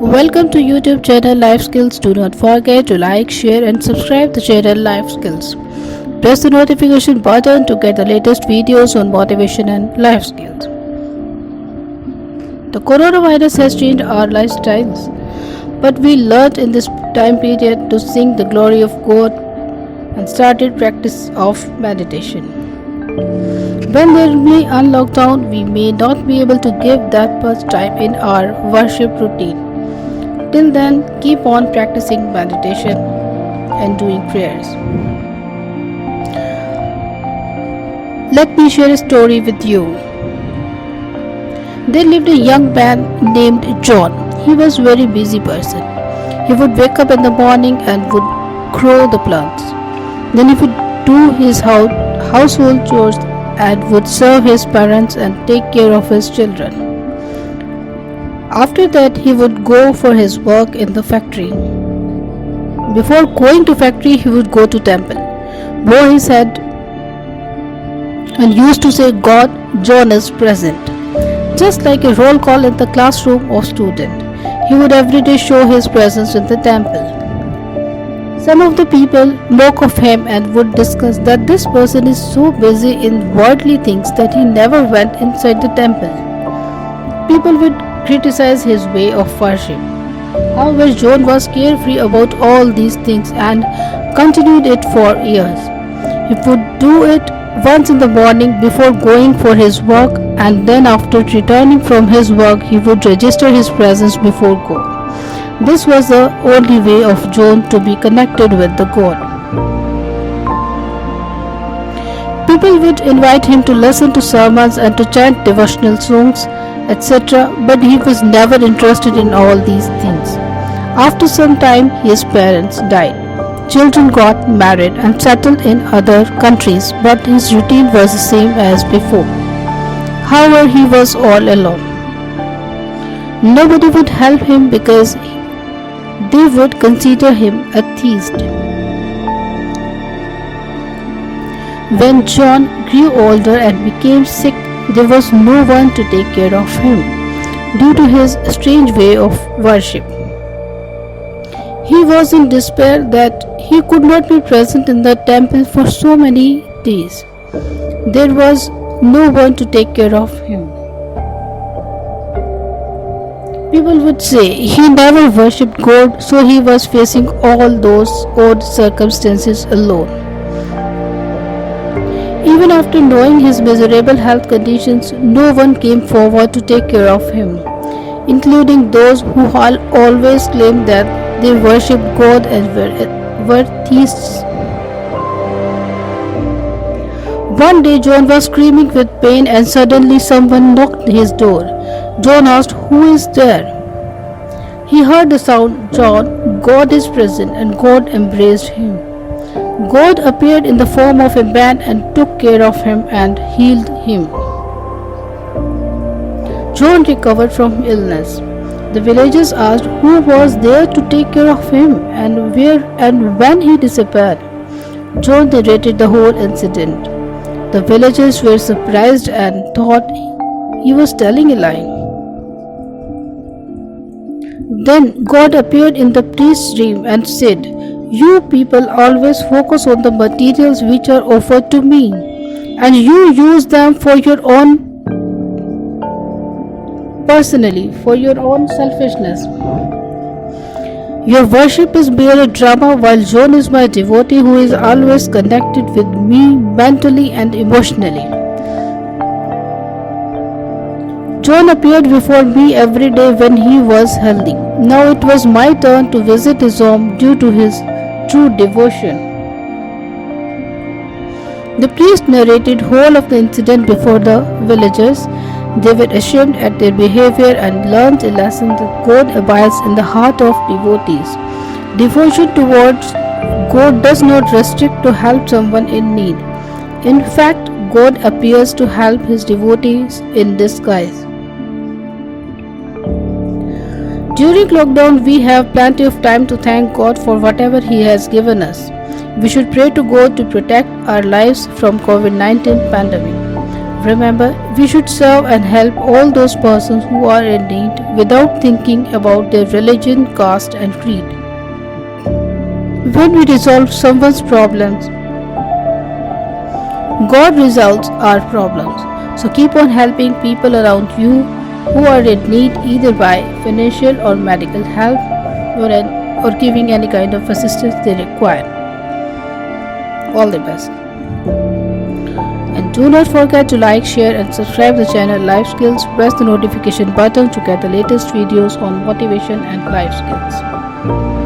Welcome to YouTube channel Life Skills. Do not forget to like, share and subscribe the channel Life Skills. Press the notification button to get the latest videos on motivation and life skills. The coronavirus has changed our lifestyles, but we learned in this time period to sing the glory of God and started practice of meditation. When there will be a lockdown, we may not be able to give that much time in our worship routine. Till then, keep on practicing meditation and doing prayers. Let me share a story with you. There lived a young man named John. He was a very busy person. He would wake up in the morning and would grow the plants. Then he would do his household chores and would serve his parents and take care of his children. After that, he would go for his work in the factory. Before going to factory, he would go to temple, bow his head and used to say, "God, John is present." Just like a roll call in the classroom of student, he would every day show his presence in the temple. Some of the people mock of him and would discuss that this person is so busy in worldly things that he never went inside the temple. People would criticize his way of worship. However, John was carefree about all these things and continued it for years. He would do it once in the morning before going for his work, and then after returning from his work he would register his presence before God. This was the only way of John to be connected with the God. People would invite him to listen to sermons and to chant devotional songs, etc., but he was never interested in all these things. After some time, his parents died. Children got married and settled in other countries, but his routine was the same as before. However, he was all alone. Nobody would help him because they would consider him a theist. When John grew older and became sick, there was no one to take care of him due to his strange way of worship. He was in despair that he could not be present in the temple for so many days. There was no one to take care of him. People would say he never worshipped God, so he was facing all those odd circumstances alone. Even after knowing his miserable health conditions, no one came forward to take care of him, including those who always claimed that they worshipped God and were theists. One day John was screaming with pain and suddenly someone knocked his door. John asked, "Who is there?" He heard the sound, "John, God is present," and God embraced him. God appeared in the form of a man and took care of him and healed him. John recovered from illness. The villagers asked who was there to take care of him and where and when he disappeared. John narrated the whole incident. The villagers were surprised and thought he was telling a lie. Then God appeared in the priest's dream and said, "You people always focus on the materials which are offered to me, and you use them for your own selfishness. Your worship is mere drama, while John is my devotee who is always connected with me mentally and emotionally. John appeared before me every day when he was healthy. Now it was my turn to visit his home due to his true devotion." The priest narrated whole of the incident before the villagers. They were ashamed at their behavior and learned a lesson that God abides in the heart of devotees. Devotion towards God does not restrict to help someone in need. In fact, God appears to help his devotees in disguise. During lockdown, we have plenty of time to thank God for whatever He has given us. We should pray to God to protect our lives from COVID-19 pandemic. Remember, we should serve and help all those persons who are in need without thinking about their religion, caste, and creed. When we resolve someone's problems, God resolves our problems. So keep on helping people around you who are in need either by financial or medical help or giving any kind of assistance they require. All the best. And do not forget to like, share and subscribe the channel Life Skills. Press the notification button to get the latest videos on motivation and life skills.